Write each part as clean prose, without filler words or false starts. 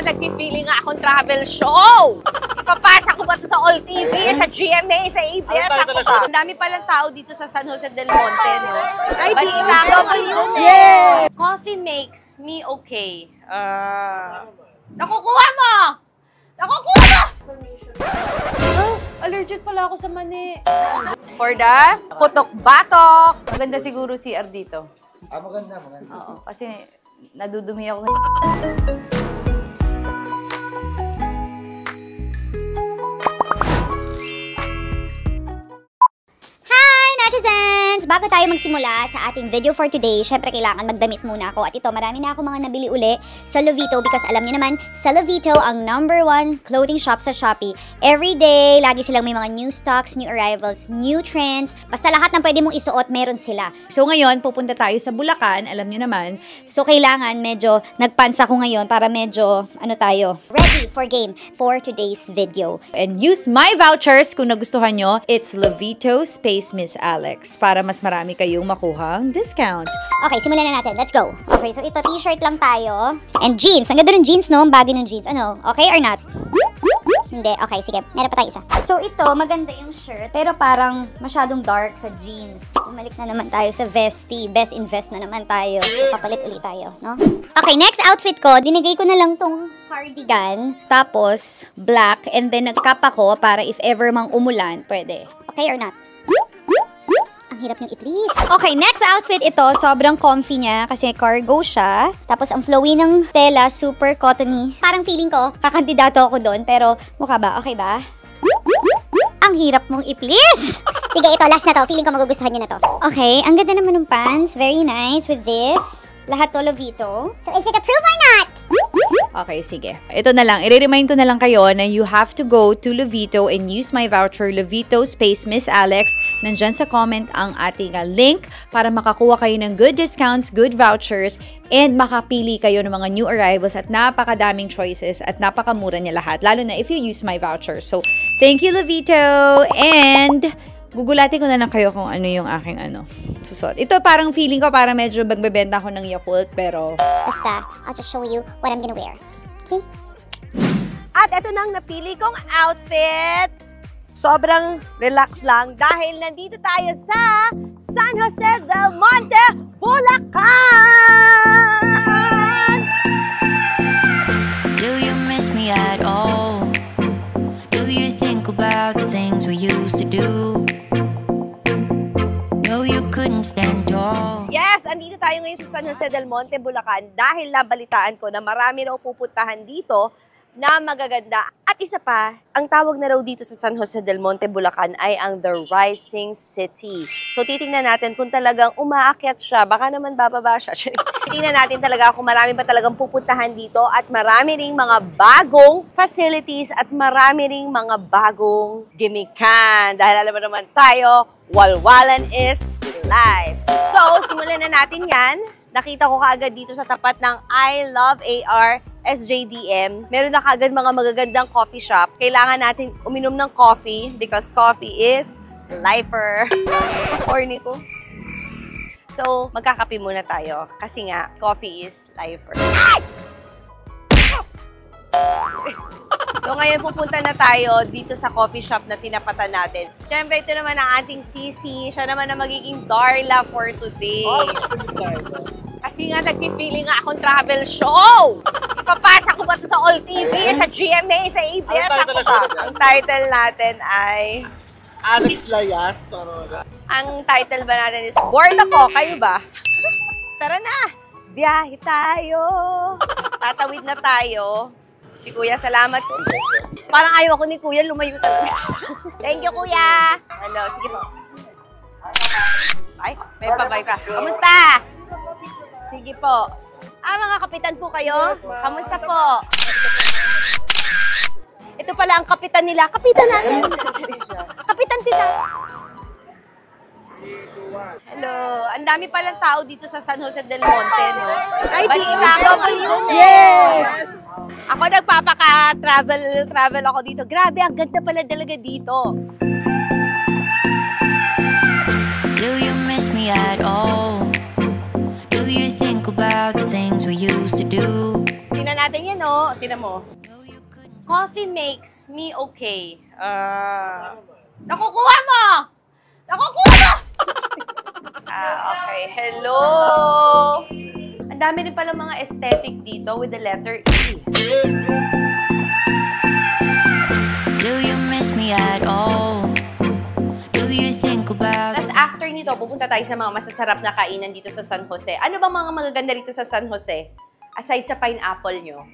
nga, nag-feeling nga akong travel show. Ipapasa ko ba ito sa All TV, sa GMA, sa ABS? Ako ba? Ang dami palang tao dito sa San Jose del Monte, no? Ay, DFW. Yes! Coffee makes me okay. Nakukuha mo! Nakukuha mo! Oh, allergic pala ako sa mani. For the putok-batok. Maganda siguro CR dito. Maganda. Oo, kasi nadudumi ako. Netizens! Bago tayo magsimula sa ating video for today, syempre kailangan magdamit muna ako. At ito, marami na ako mga nabili uli sa Lovito because alam niyo naman, sa Lovito ang #1 clothing shop sa Shopee. Every day, lagi silang may mga new stocks, new arrivals, new trends. Basta lahat ng pwede mong isuot, meron sila. So ngayon, pupunta tayo sa Bulacan, alam niyo naman. So kailangan medyo nagpants ako ngayon para medyo, tayo, Ready for game for today's video. and use my vouchers kung nagustuhan nyo. It's Lovito Space Miss Alex para mas marami kayong makuhang discount. Okay, simulan na natin. Let's go. Okay, so ito, t-shirt lang tayo. And jeans. Ang ganda ng jeans, no? Ang bagay ng jeans. Ano? Okay or not? Hindi. Okay, sige. Meron pa tayo isa. So ito, maganda yung shirt. Pero parang masyadong dark sa jeans. Umalik na naman tayo sa vesty. Best invest na naman tayo. So, papalit ulit tayo, no? Okay, next outfit ko. Dinigay ko na lang tong cardigan. Tapos, black. And then, nag-cap ako para if ever mang umulan, pwede. Okay or not? Ang hirap niyong i-please. Okay, next outfit ito. Sobrang comfy niya kasi cargo siya. Tapos ang flowy ng tela, super cottony. Parang feeling ko, Kakandidato ako doon, pero mukha ba? Okay ba? ang hirap mong i-please. Sige, ito, last na to. Feeling ko magugustuhan niyo na to. Okay, ang ganda naman ng pants. Very nice with this. Lahat to Lovito. So, is it approved or not? Okay, sige. Ito na lang. I-remind ko na lang kayo na you have to go to Lovito and use my voucher, Lovito Space Miss Alex. Nandyan sa comment ang ating link para makakuha kayo ng good discounts, good vouchers, and makapili kayo ng mga new arrivals at napakadaming choices at napakamura niya lahat. Lalo na if you use my voucher. So, thank you, Lovito! And gugulatin ko na lang kayo kung ano yung aking susot. Ito parang feeling ko parang medyo magbebenta ako ng Yakult, pero Basta, I'll just show you what I'm gonna wear. Okay? At ito na ang napili kong outfit. Sobrang relax lang dahil nandito tayo sa San Jose del Monte, Bulacan! Do you miss me at all? Do you think about the things we used to do? No, you couldn't stand tall. Yes, andito tayo ngayon sa San Jose del Monte, Bulacan dahil nabalitaan ko na marami raw pupuntahan dito na magaganda. At isa pa, ang tawag na raw dito sa San Jose del Monte, Bulacan ay ang The Rising City. So titingnan natin kung talagang umaakyat siya, baka naman bababa siya. Titingnan natin talaga kung marami pa talagang pupuntahan dito at marami ring mga bagong facilities at marami ring mga bagong gimikan. Dahil alam mo naman tayo, walwalan is life. So, simulan na natin yan. Nakita ko kaagad dito sa tapat ng I Love AR SJDM. Meron na kaagad mga magagandang coffee shop. Kailangan natin uminom ng coffee because coffee is lifer. Corny ko. So, magkakape muna tayo kasi nga, coffee is lifer. So, ngayon pupunta na tayo dito sa coffee shop na tinapatan natin. Siyempre, ito naman ang ating Sisi. Siya naman ang magiging Darla for today. Kasi nga, nag-feeling nga akong travel show. Ipapasa ko ba ito sa All TV, sa GMA, sa ABS? Ako ba? Ang title natin ay Alex Layas. Ang title ba natin is Bored Ako. Kayo ba? Tara na! Biyahe tayo! Tatawid na tayo. Si Kuya, salamat. Parang ayaw ako ni Kuya, lumayo talaga siya. Thank you, Kuya! Hello, sige po. Ay, may pabay pa. Kamusta? Sige po. Mga kapitan po kayo? Kamusta po? Ito pala ang kapitan nila. Kapitan natin! Kapitan kita! Hello. Ang dami palang tao dito sa San Jose del Monte, no? Ay, DFW! Yes! Ako nagpapaka-travel ako dito. Grabe, ang ganda pala talaga dito. Do you miss me at all? Do you think about the things we used to do? Tingnan natin yan, oh. Tinan mo. Coffee makes me okay. Nakukuha mo! Nakukuha mo! Okay. Hello! Ang dami rin pala mga aesthetic dito with the letter E. Do you miss me at all? Do you think about Tapos after nito, pupunta tayo sa mga masasarap na kainan dito sa San Jose. Ano bang mga magaganda rito sa San Jose? Aside sa pineapple nyo.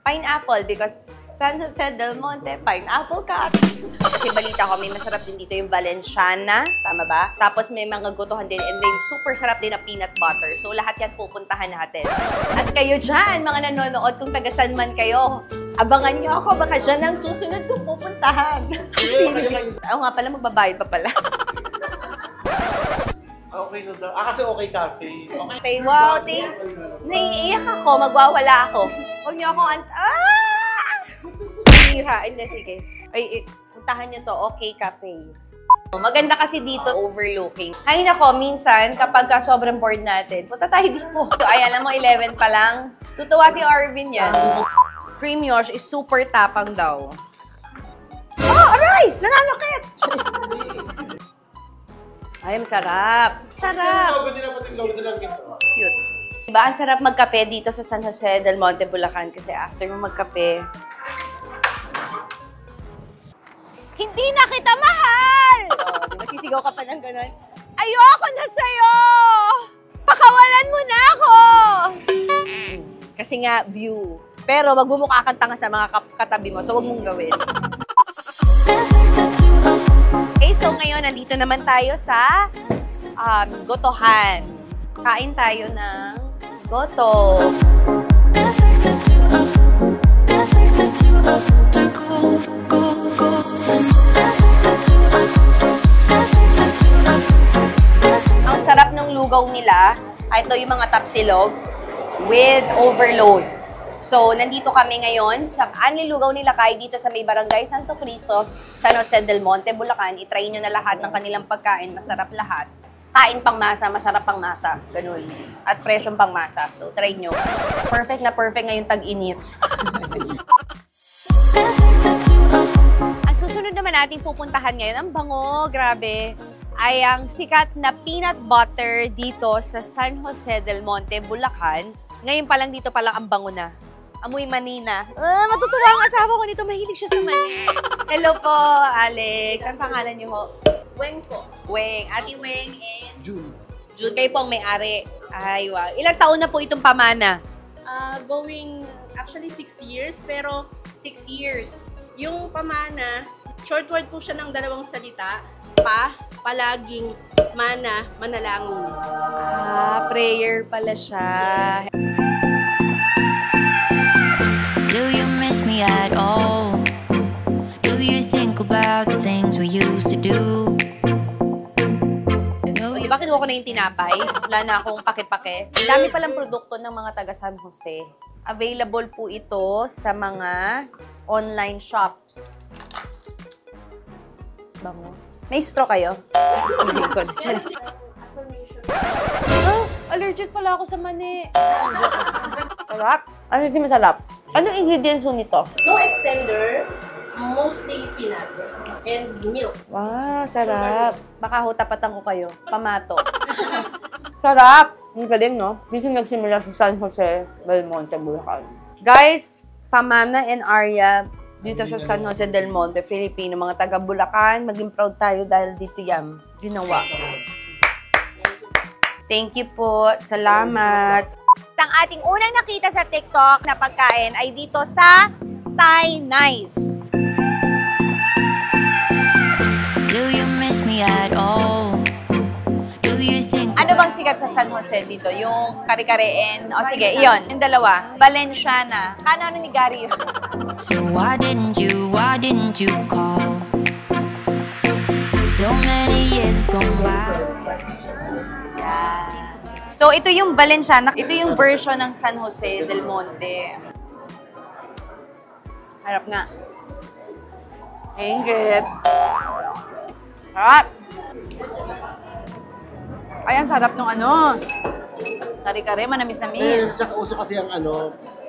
Pineapple because San Jose del Monte, pineapple cuts. Kasi balita ko, may masarap din dito yung Valenciana. Tama ba? Tapos may mga gotohan din and then super sarap din na peanut butter. So lahat yan pupuntahan natin. At kayo dyan, mga nanonood, kung tagasan man kayo, abangan nyo ako. Baka dyan ang susunod kong pupuntahan. Oo nga pala, magbabayad pa pala. Okay na daw. Kasi okay cafe. Okay, wow, thanks. Naiiyak ako, magwawala ako. Huwag niyo akong Hira. Hindi, sige. Ay, puntahan niyo to, Okay Cafe. Maganda kasi dito, overlooking. Hay nako, minsan, kapag sobrang bored natin, punta tayo dito. So, ay, alam mo, 11 pa lang. Tutuwa si Arvin yan. Cream Yosh is super tapang daw. Oh, aray! Nananakit! Ay, masarap. Sarap. Cute. Diba, ang sarap magkape dito sa San Jose del Monte, Bulacan. Kasi after mo magkape, hindi na kita mahal! Diba, sisigaw ka pa ng ganun. Ayoko na sa'yo! Pakawalan mo na ako! Kasi nga, view. Pero wag mo mukha kang tanga sa mga katabi mo, so wag mong gawin. Okay, so ngayon, nandito naman tayo sa gotohan. Kain tayo ng goto. Ang sarap ng lugaw nila. Ito yung mga tapsilog with overload. So, nandito kami ngayon sa Anli Lugaw ni Lakay dito sa may Barangay Santo Cristo, San Jose del Monte, Bulacan. I-try nyo na lahat ng kanilang pagkain. Masarap lahat. Kain pang masa, masarap pang masa. Ganun. At presyong pang masa. So, try nyo. Perfect na perfect ngayong tag-init. Ang susunod naman natin pupuntahan ngayon, ang bango, grabe, ay ang sikat na peanut butter dito sa San Jose del Monte, Bulacan. Ngayon pa lang dito pa lang ang bango na. Amoy manina. Matutuwa ang asawa ko nito. Mahilig siya sa mani. Hello po, Alex. Ang pangalan niyo ho? Weng po. Weng. Ate Weng and June. June. Kayo po ang may-ari. Ay, wow. Ilang taon na po itong pamana? Going actually 6 years, pero 6 years. yung pamana, short word po siya ng dalawang salita. Palaging, mana, manalangin. Prayer pala siya. Do you miss me at all? Do you think about the things we used to do? O, di ba kinuha ko na yung tinapay? Wala na akong pake-pake. Ang dami palang produkto ng mga taga San Jose. Available po ito sa mga online shops. Bango. May straw kayo? Allergic pala ako sa mani. Sarap. Ano yung masarap? Anong ingredients nito? No extender, mostly peanuts and milk. Wow, sarap. Baka ho, tapatan ko kayo. Pamato. Sarap! Ang galing, no? Dito nagsimula sa San Jose del Monte, Bulacan. Guys, Pamana and Arya, dito sa San Jose del Monte, Filipino, mga taga Bulacan, maging proud tayo dahil dito yan ginawa. Thank you po. Salamat. Ang ating unang nakita sa TikTok na pagkain ay dito sa Thai Nice. Do you miss me at all? Do you think Ano bang sikat sa San Jose dito? Yung kare-kare and... O sige, iyon. Yung dalawa. Valenciana. Ano ni Gary yun? So why didn't you call? So many years gone by. So, ito yung Valenciana. Ito yung version ng San Jose del Monte. Harap nga. Ingrid. Harap. Ay, ang sarap nung ano. Kare-kare, Eh, manamis-namis. tsaka uso kasi ang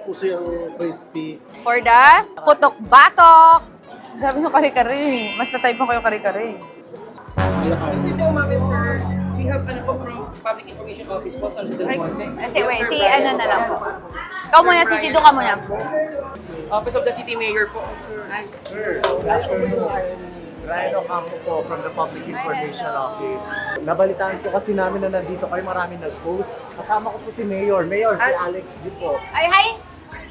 uso yung crispy. For the putok-batok. Sabi nyo kare-kare. Mas na-type mo kayo kare-kare. We have ano po from Public Information Office po sa Del Monte. Wait, si ano na lang po. Ikaw muna, sisido ka muna. Office of the City Mayor po. Rhino Campo po from the Public Information Office. Nabalitaan ko kasi namin na nandito kayo, maraming nag-post. Kasama ko po si Mayor. Mayor, si Alex G po. Ay, hi!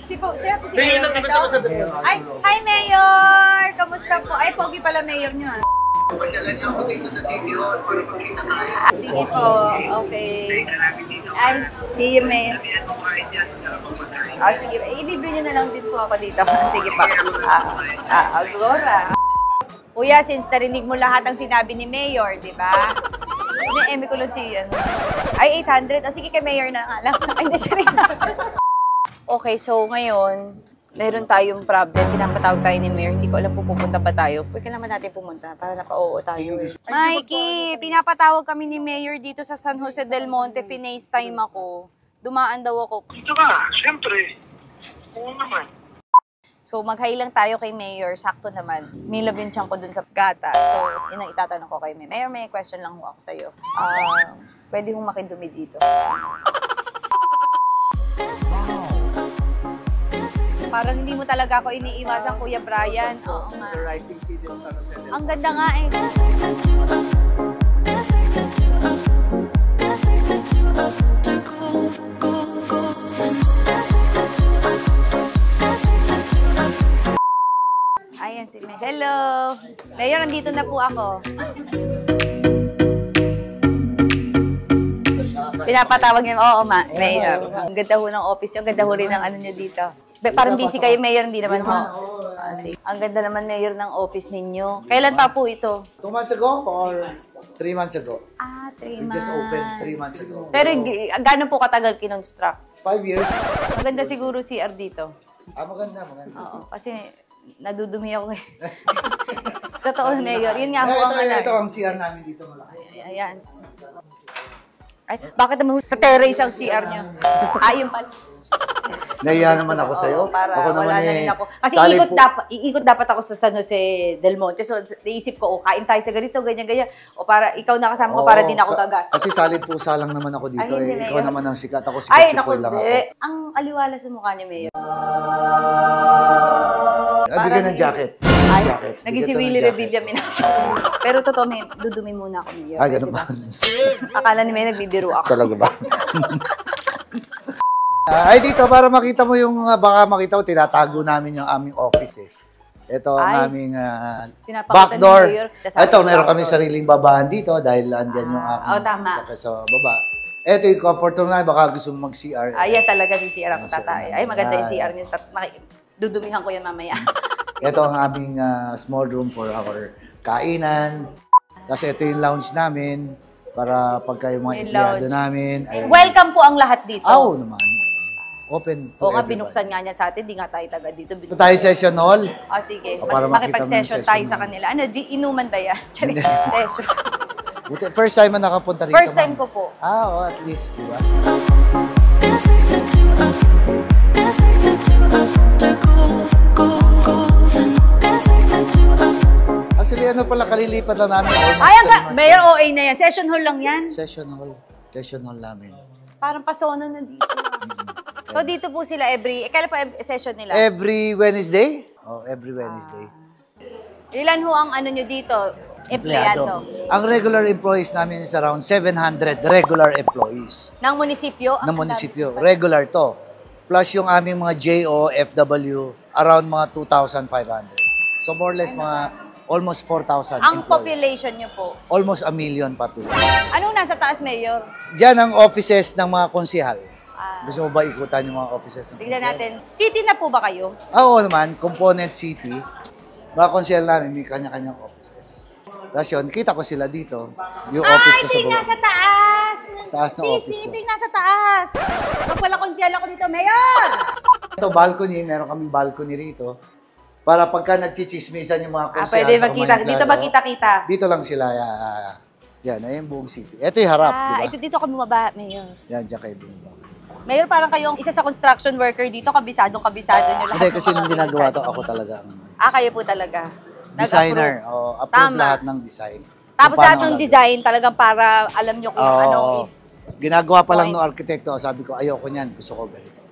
Siya po si Mayor Mayor, dito. Ay, hi Mayor! Kamusta po? Ay, pogi pala Mayor nyo ah. Pasyalan niyo ako dito sa City Hall para magkita tayo. Sige po, okay. Ay, see you Mayor. Sabihan mo kain dyan, masarap ang magkain. Sige, ilibre nyo na lang din po ako dito. Sige pa. Agora. Kuya, since narinig mo lahat ang sinabi ni Mayor, di ba? Ini-emi ko lang si ay, 800. Sige, kay Mayor na nga lang. Ay, hindi siya rin. Okay, so ngayon, meron tayong problem. Pinapatawag tayo ni Mayor. Hindi ko alam kung pupunta ba tayo. Pwede naman natin pumunta para naka-oo tayo. Mikey, pinapatawag kami ni Mayor dito sa San Jose del Monte. Finacetime ako. Dumaan daw ako. Dito ka, siyempre. Oo naman. So, mag-hi lang tayo kay Mayor. Sakto naman. Nilab yung chunk ko dun sa gata. So, yun ang itatanong ko kay Mayor. Mayor, may question lang ho ako sa'yo. Pwede hong makidumi dito. Parang hindi mo talaga ako iniiwasan, Kuya Brian. Oo nga. The Rising City of San Jose del Ang ganda nga eh. Ayan si Mayor. Hello! Mayor, nandito na po ako. Pinapatawag niyo, oo ma, Mayor. Ang ganda ho ng office niyo, ang ganda ho rin ng ano niyo dito. Parang busy kayo, Mayor, hindi naman ho. Ang ganda naman, Mayor, ng office ninyo. Kailan pa po ito? 2 months ago or 3 months ago? 3 We months. just opened 3 months ago. Pero gano'n po katagal kinonstruct? 5 years. Maganda siguro CR dito. Maganda. Oo, kasi nadudumi ako eh. Totoo, Mayor. Yun nga po ang Ito ang CR namin dito. Malaki. Ayan. Ay, bakit naman sa terrace ang CR niyo? Ayun pala. Nahiya naman ako sa'yo. Para Ako wala naman na rin ako. Kasi salib po. iikot dapat ako sa San Jose del Monte. So, naisip ko, kain tayo sa ganito, ganyan. O para ikaw nakasama ko, para din ako gagas. Kasi salib pusa lang naman ako dito. Ay, hindi, Ikaw Mayor. naman ang sikat. Ako sikat Ay, si naku, Paul lang ako. Ang aliwala sa mukha niya, Mayor. Bigyan ng jacket. Ay, Jacket. naging si Bigyan to ng Willie jacket. Revilla minasa. Pero totoo, may dudumi muna ako, Mayor. Ay, ganun Diba? ba? Akala ni May nagbibiro ako. Talaga ba? Ay, dito, para makita mo yung, baka makita mo, tinatago namin yung aming office eh. Ito ang Ay. aming Pinapakita backdoor. ni Mayor. Ito, meron kami sariling babahan dito dahil andyan yung aking tama. sa baba. Ito yung comfort room namin, baka gusto mong mag-CR. Ayan talaga si CR ako Yes, tatay. sir. Ay, maganda yung Yan. CR niyo. Dudumihan ko yan mamaya. Ito ang aming small room for our kainan. Kasi ito yung lounge namin para pagka yung mga Yung empleyado lounge. namin. Ay, Welcome po ang lahat dito. Oo naman. Open to Oo nga, everyone. binuksan nga niya sa atin. Di nga tayo taga dito. Ito tayo session hall. Sige. O, para makita mo Makipag-session yung tayo session sa mo. kanila. Ano, inuman ba yan? Charing, session. Buti, first time na nakapunta rito. First time ma'am. ko po. Oo, at least, di ba? Actually, ano pala, kalilipat lang namin. Ay, Mayor, OA na yan. Session hall lang yan. Session hall. Session hall namin. Parang pasona na dito. So, dito po sila kailan pa session nila? Every Wednesday? Oh, every Wednesday. Ilan ho ang ano nyo dito? Empleyado. Ang regular employees namin is around 700 regular employees Ng munisipyo? ng munisipyo. Regular to. Plus yung aming mga JO, FW, around mga 2,500. So more or less mga almost 4,000 Ang employees. population nyo po. Almost 1 million population. Anong nasa taas, Mayor? Diyan ang offices ng mga konsihal. Ah, Gusto mo ba ikutan yung mga offices ng tignan konsihal? natin. City na po ba kayo? Oo naman, component city. Mga konsihal namin, may kanya-kanyang offices. Tapos yun, kita ko sila dito. Yung office ko Ito sa yung baba. nasa taas! Taas ng office Ito ko. yung nasa taas! Pag konsyal ako dito, Mayor! Ito, balcony. Meron kaming balcony rito. Para pagka nagchichismisan yung mga konsihal Pwede sa magkita. mga Dito empleyado, magkita-kita. Dito lang sila Yan, ayun buong city. Ito yung harap, di ba? Ito dito ka bumaba, Mayor. Yan, dyan kayo bumaba. Mayor, parang kayong isa sa construction worker dito, kabisadong-kabisado nyo lahat. Hindi, ng kasi mga nung ginagawa to, design. ako talaga ang Kayo po talaga. designer. Nag-approve. Approve Tama. lahat ng design. Tapos Kung lahat paano ng gagawin. design, talagang para alam nyo kung Oo. anong if. Ginagawa pa lang Point. ng arkitekto, sabi ko, ayoko niyan, gusto ko ganito.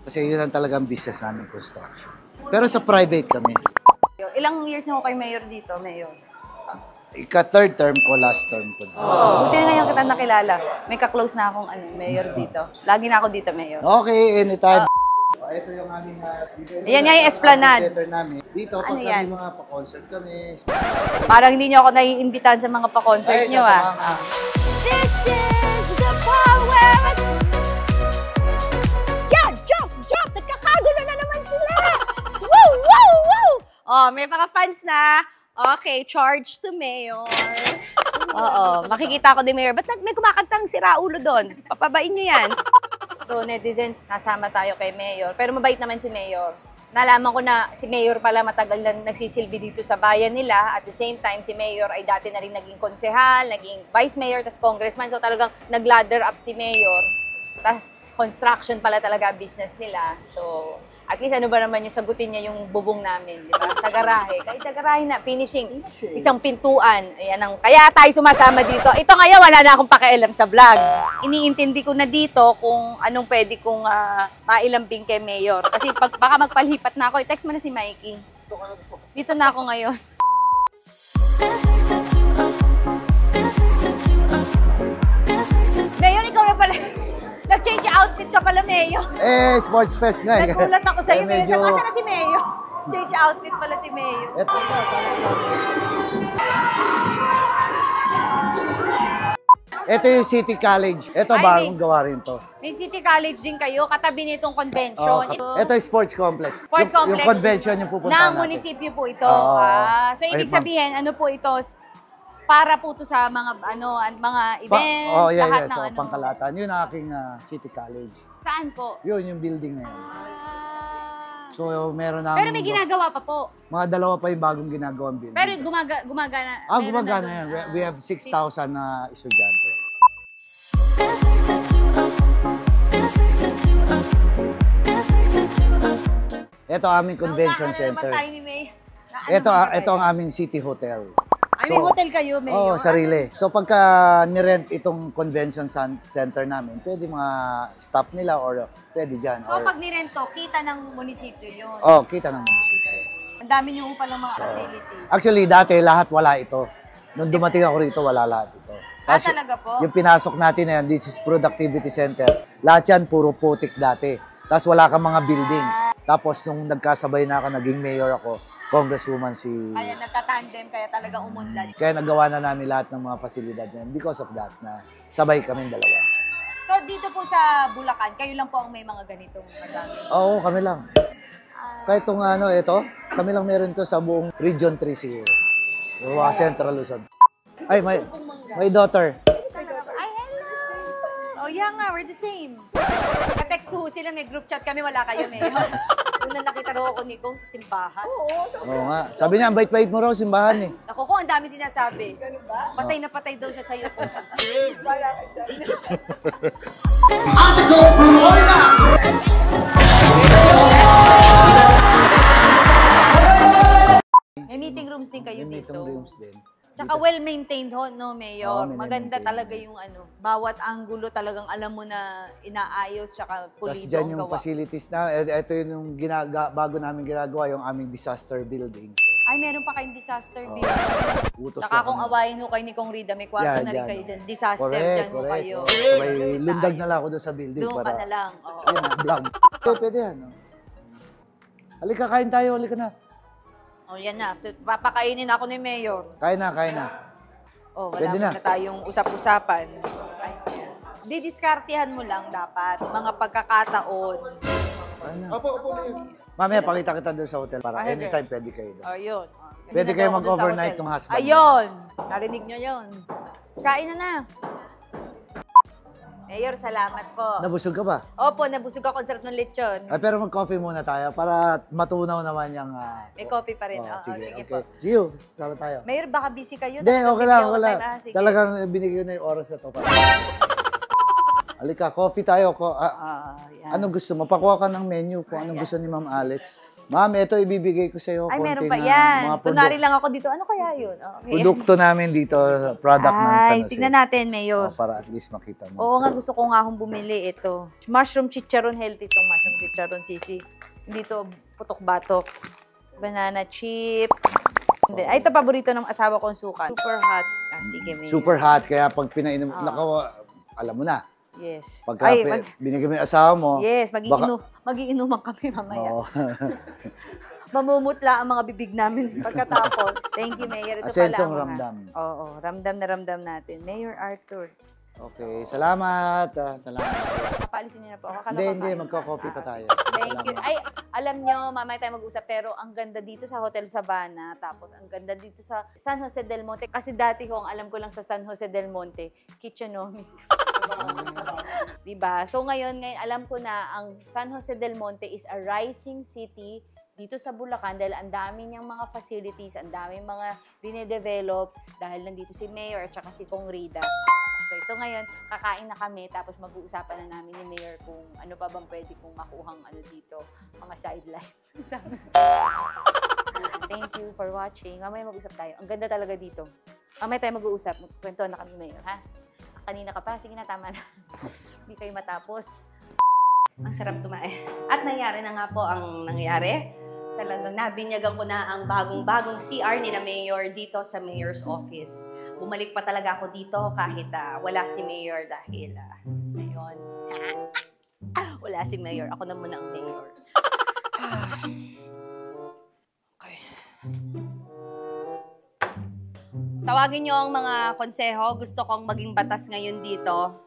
Kasi yun ang talagang business namin, construction. Pero sa private kami. Ilang years na ako kay Mayor dito, Mayor? Ika-third term ko, last term ko na. Buti na ngayon kita nakilala. May ka-close na akong Mayor dito. Lagi na ako dito, Mayor. Okay, anytime. Ito yung aming Ayan nga yung esplanade. theater namin. Dito, pag Ano kami yan? mga pa-concert kami. Parang hindi nyo ako naiimbitahan sa mga pa-concert Ay, nyo, sasamahan ah. ka. This is the power! Yeah, jump! Nagkakagulo na naman sila! Woo! Oh, may mga fans na. Okay, charge to Mayor. Oo, makikita ko din, Mayor. Ba't may kumakantang si Raulo doon? Papabain nyo yan. So, netizens, nasama tayo kay Mayor. Pero mabait naman si Mayor. Nalaman ko na si Mayor pala matagal na nagsisilbi dito sa bayan nila. At the same time, si Mayor ay dati na rin naging konsehal, naging vice mayor, tas congressman. So talagang nag-ladder up si Mayor. Tas construction pala talaga business nila. So, at least ano ba naman yung sagutin niya yung bubong namin, di ba? Sa garahe. Kahit sa garahe na, finishing. Isang pintuan. Ayan ang, kaya tayo sumasama dito. Ito ngayon, wala na akong pakialam sa vlog. Iniintindi ko na dito kung anong pwede kong mailambing kay Mayor. Kasi baka magpalipat na ako, i-text mo na si Mikey. Dito na ako ngayon. Mayor, ikaw na pala. Nag-change outfit ka pala, Mayor. Sports fest nga. Nagulat ako sa'yo, Mayor. medyo... Saan na si Mayor? Change outfit pala si Mayor. Ito yung City College. Ito, Ay, bagong gawa rin to. May City College din kayo, katabi nitong convention. Ito yung sports complex. Sports complex. Yung convention yung pupuntahan ng natin. munisipyo po ito. Oo. So, ibig Ay, ma'am. sabihin, ano po ito? Para po ito sa mga mga event, lahat ng So, ano. pangkalatan. Yun ang aking City College. Saan po? Yun, yung building na yun. So, meron na. Pero may ginagawa pa po. Mga dalawa pa yung bagong ginagawang building. Pero gumagana. meron gumagana na yan. doon. We have 6,000 na estudyante. Ito aming convention center. Tayo ni May. Ito ang aming city hotel. Ay, may hotel kayo, Mayor? Oo, sarili. So pagka nirent itong convention center namin, pwede mga staff nila or pwede dyan. So, Or, pag nirento, kita ng munisipyo yun. kita ng munisipyo. Ang dami niyo palang mga facilities. Actually, dati lahat wala ito. Nung dumating ako rito, wala lahat ito. Kasi talaga po? yung pinasok natin na yan, this is productivity center. Lahat yan, puro putik dati. Tapos wala kang mga building. Tapos nung nagkasabay na ako, naging mayor ako, congresswoman si... Kaya nagka-tandem, kaya talaga umunlad. Kaya nagawa na namin lahat ng mga pasilidad na yan because of that na sabay kaming dalawa. So, dito po sa Bulacan, kayo lang po ang may mga ganitong madami. Oo, kami lang. Kahit itong ito, kami lang meron to sa buong Region 3 siguro. Central Luzon. Ay, my daughter. Ay, hello! Oh, yeah nga, we're the same. Ka-text ko sila, may group chat kami, wala kayo, Mayor. Una nakita raw ako ni Kong sa simbahan. Oo nga. Sabi niya, ang bait-bait mo raw simbahan eh. Ako ko, ang dami sinasabi. Patay na patay daw siya sa'yo. May meeting rooms din kayo Yung dito. meeting rooms din. Tsaka well-maintained ho, no, Mayor? Oo, may Maganda maintain. talaga yung bawat anggulo talagang alam mo na inaayos tsaka Tapos pulido dyan ang yung gawa. facilities na, ito yung bago namin ginagawa, yung aming disaster building. Ay, meron pa kayong disaster Oo. building. Utos Tsaka na kung kami. awayin ho kayo ni Kong Rida, may kwarto Yan, na rin yan, kayo oh. dyan. Disaster, Correct, dyan ho correct. kayo. Oh. Sabay, Sa lundag na ayos. lang ako doon sa building. Doon ka na lang. Oo. Yun na, vlog. Pwede yan. Oh. Halika, kain tayo. Halika na. Oh, yan na. Papakainin ako ni Mayor. Kain na, kain na. Oh, wala Pwede na. na. Tayong usap-usapan. Ay, didiskartehan mo lang dapat. Mga pagkakataon. Kain na. Mamaya, pakita kita doon sa hotel para Ah, anytime pwede kayo doon. Oh, yun. Pwede kayo mag-overnight ng ng husband. Ayun! Narinig nyo yun. Kain na na. Mayor, salamat po. Nabusog ka ba? Opo, nabusog ako. Ang sarap ng lechon. Ay, pero mag-coffee muna tayo para matunaw naman yung... May coffee pa rin. Oh, Oo, sige, sige okay. po. See you. Salamat tayo. Mayor, baka busy kayo. Hindi, Tapos okay bibigyan lang, ko wala. time. Sige. Talagang binigay ko na yung oras na to. Halika, coffee tayo. Yan. Anong gusto mo? Pakuha ka ng menu kung anong gusto ni Ma'am Alex. Ma'am, ito ibibigay ko sa iyo. Ay, meron pa konting, yan. mga Kunwari lang ako dito. Ano kaya yun? Okay. produkto namin dito, product ng San Ay, Jose. tingnan natin, Mayor. Para at least makita mo. Oo nga, gusto ko nga akong bumili ito. Mushroom chicharon, healthy itong mushroom chicharon, Sisi. Hindi to putok-batok. Banana chips. Hindi. Ay, ito paborito ng asawa kong suka. Super hot. Sige, Mayor. Super hot, kaya pag pinainom, alam mo na. Yes. Pagka binigay mo yung asawa mo, yes, magiinuman kami mamaya. Oo. Mamumutla ang mga bibig namin pagkatapos. Thank you, Mayor. Ito Asensong pala. ramdam. Oo, ramdam na ramdam natin. Mayor Arthur. Okay, salamat. Salamat. Papaalisin niyo na po ako. Hindi, magko-coffee pa tayo. Thank you. Ay, alam nyo, mamaya tayo mag-usap, pero ang ganda dito sa Hotel Sabana, tapos ang ganda dito sa San Jose del Monte. Kasi dati ho, ang alam ko lang sa San Jose del Monte, Kitchenomics. Diba? So ngayon, alam ko na ang San Jose del Monte is a rising city dito sa Bulacan dahil ang dami niyang mga facilities, ang dami mga dinedevelop dahil nandito si Mayor at saka si Kong Rida. Okay, so ngayon, kakain na kami tapos mag-uusapan na namin ni Mayor kung ano pa bang pwede kong makuhang dito, mga sideline. Thank you for watching. Mamaya mag-usap tayo. Ang ganda talaga dito. Mamaya tayo mag-uusap. Magkwento na kami, Mayor, ha? Kanina ka pa. Sige na, tama na. Hindi kayo matapos. Ang sarap tumae. At nangyari na nga po ang nangyari. Talagang nabinyagan ko na ang bagong-bagong CR ni na Mayor dito sa Mayor's office. Bumalik pa talaga ako dito kahit wala si Mayor dahil ngayon, wala si Mayor. Ako na muna ang Mayor. Okay. Tawagin niyo ang mga konseho. Gusto kong maging batas ngayon dito.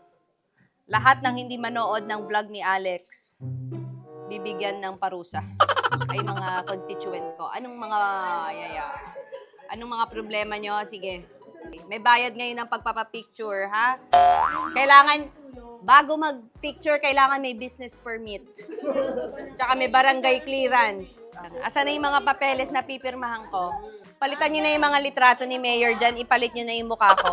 Lahat ng hindi manood ng vlog ni Alex, bibigyan ng parusa. Ay mga constituents ko. Anong mga problema nyo? Sige. May bayad ngayon ng pagpapapicture, ha? Kailangan, bago mag-picture, kailangan may business permit. Tsaka may barangay clearance. Asan na yung mga papeles na pipirmahan ko? Palitan nyo na yung mga litrato ni Mayor dyan, ipalit nyo na yung mukha ko.